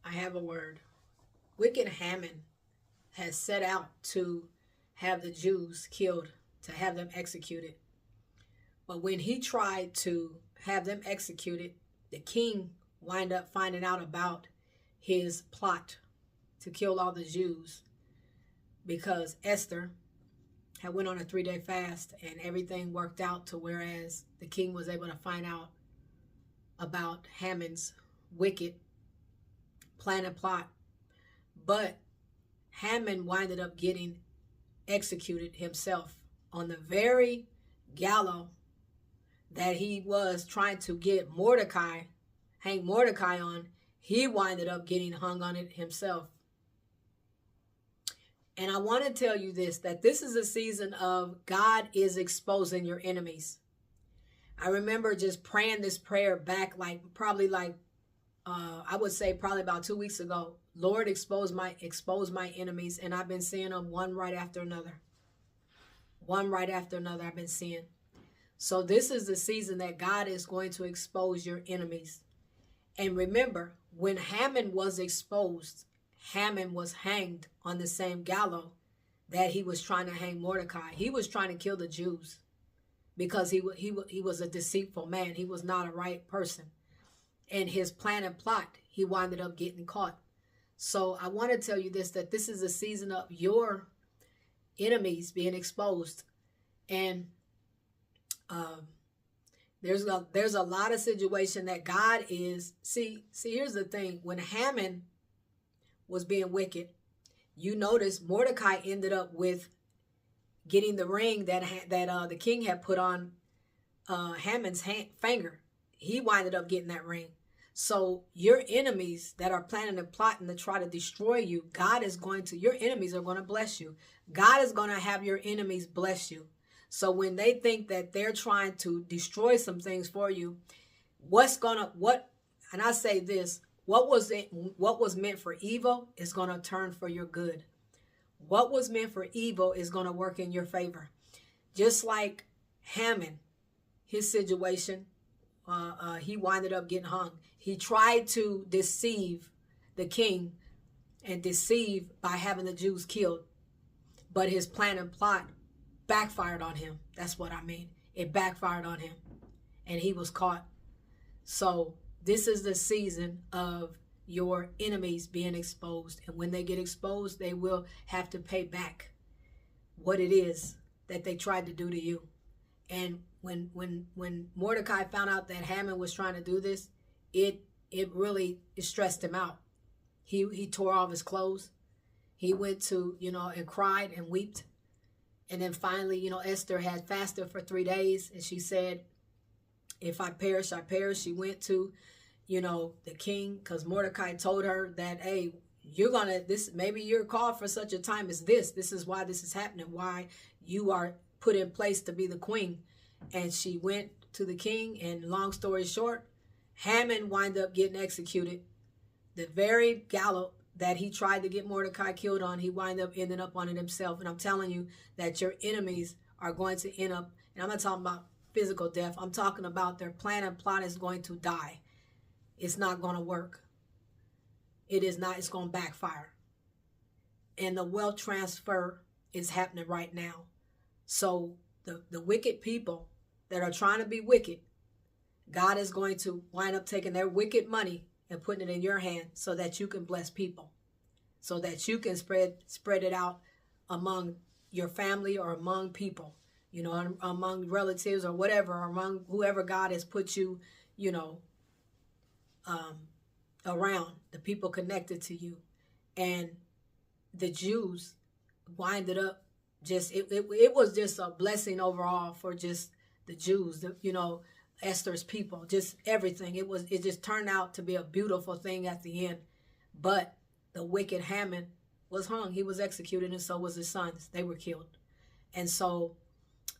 I have a word. Wicked Haman has set out to have the Jews killed, to have them executed. But when he tried to have them executed, the king wind up finding out about his plot to kill all the Jews, because Esther had went on a 3-day fast and everything worked out to whereas the king was able to find out about Haman's wicked plan and plot. But Haman winded up getting executed himself on the very gallows that he was trying to get Mordecai, hang Mordecai on. He winded up getting hung on it himself. And I want to tell you this, that this is a season of God is exposing your enemies. I remember just praying this prayer back I would say probably about 2 weeks ago. Lord, expose my enemies. And I've been seeing them one right after another. One right after another I've been seeing. So this is the season that God is going to expose your enemies. And remember, when Haman was exposed, Haman was hanged on the same gallows that he was trying to hang Mordecai. He was trying to kill the Jews because he was a deceitful man. He was not a right person. And his plan and plot, he winded up getting caught. So I want to tell you this, that this is a season of your enemies being exposed. And there's a lot of situation that God is, see, here's the thing. When Haman was being wicked, you notice Mordecai ended up with getting the ring that the king had put on Haman's finger. He winded up getting that ring. So your enemies that are planning and plotting to try to destroy you, your enemies are going to bless you. God is going to have your enemies bless you. So when they think that they're trying to destroy some things for you, and I say this, what was meant for evil is going to turn for your good. What was meant for evil is going to work in your favor. Just like Haman, his situation, he winded up getting hung. He tried to deceive the king and deceive by having the Jews killed. But his plan and plot backfired on him. That's what I mean. It backfired on him. And he was caught. So this is the season of your enemies being exposed. And when they get exposed, they will have to pay back what it is that they tried to do to you. And when Mordecai found out that Haman was trying to do this, it really stressed him out. He tore off his clothes. He went to, and cried and wept. And then finally, Esther had fasted for 3 days. And she said, if I perish, I perish. She went to, the king, because Mordecai told her that, hey, maybe you're called for such a time as this. This is why this is happening, why you are put in place to be the queen. And she went to the king, and long story short, Haman wound up getting executed. The very gallows that he tried to get Mordecai killed on, he wound up ending up on it himself. And I'm telling you that your enemies are going to end up, and I'm not talking about physical death. I'm talking about their plan and plot is going to die. It's not going to work. It is not. It's going to backfire. And the wealth transfer is happening right now. So the wicked people that are trying to be wicked, God is going to wind up taking their wicked money and putting it in your hand so that you can bless people, so that you can spread it out among your family or among people, among relatives or whatever, or among whoever God has put you, around, the people connected to you. And the Jews winded up it was just a blessing overall for just the Jews, Esther's people, just everything. It just turned out to be a beautiful thing at the end. But the wicked Haman was hung. He was executed, and so was his sons. They were killed. And so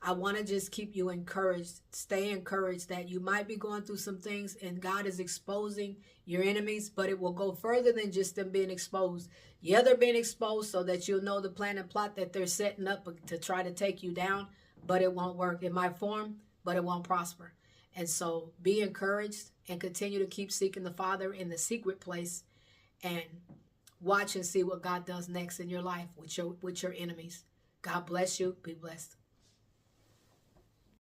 I want to just keep you encouraged. Stay encouraged that you might be going through some things and God is exposing your enemies, but it will go further than just them being exposed. Yeah, they're being exposed so that you'll know the plan and plot that they're setting up to try to take you down, but it won't work. It might form, but it won't prosper. And so be encouraged and continue to keep seeking the Father in the secret place. and watch and see what God does next in your life with your enemies. God bless you. Be blessed.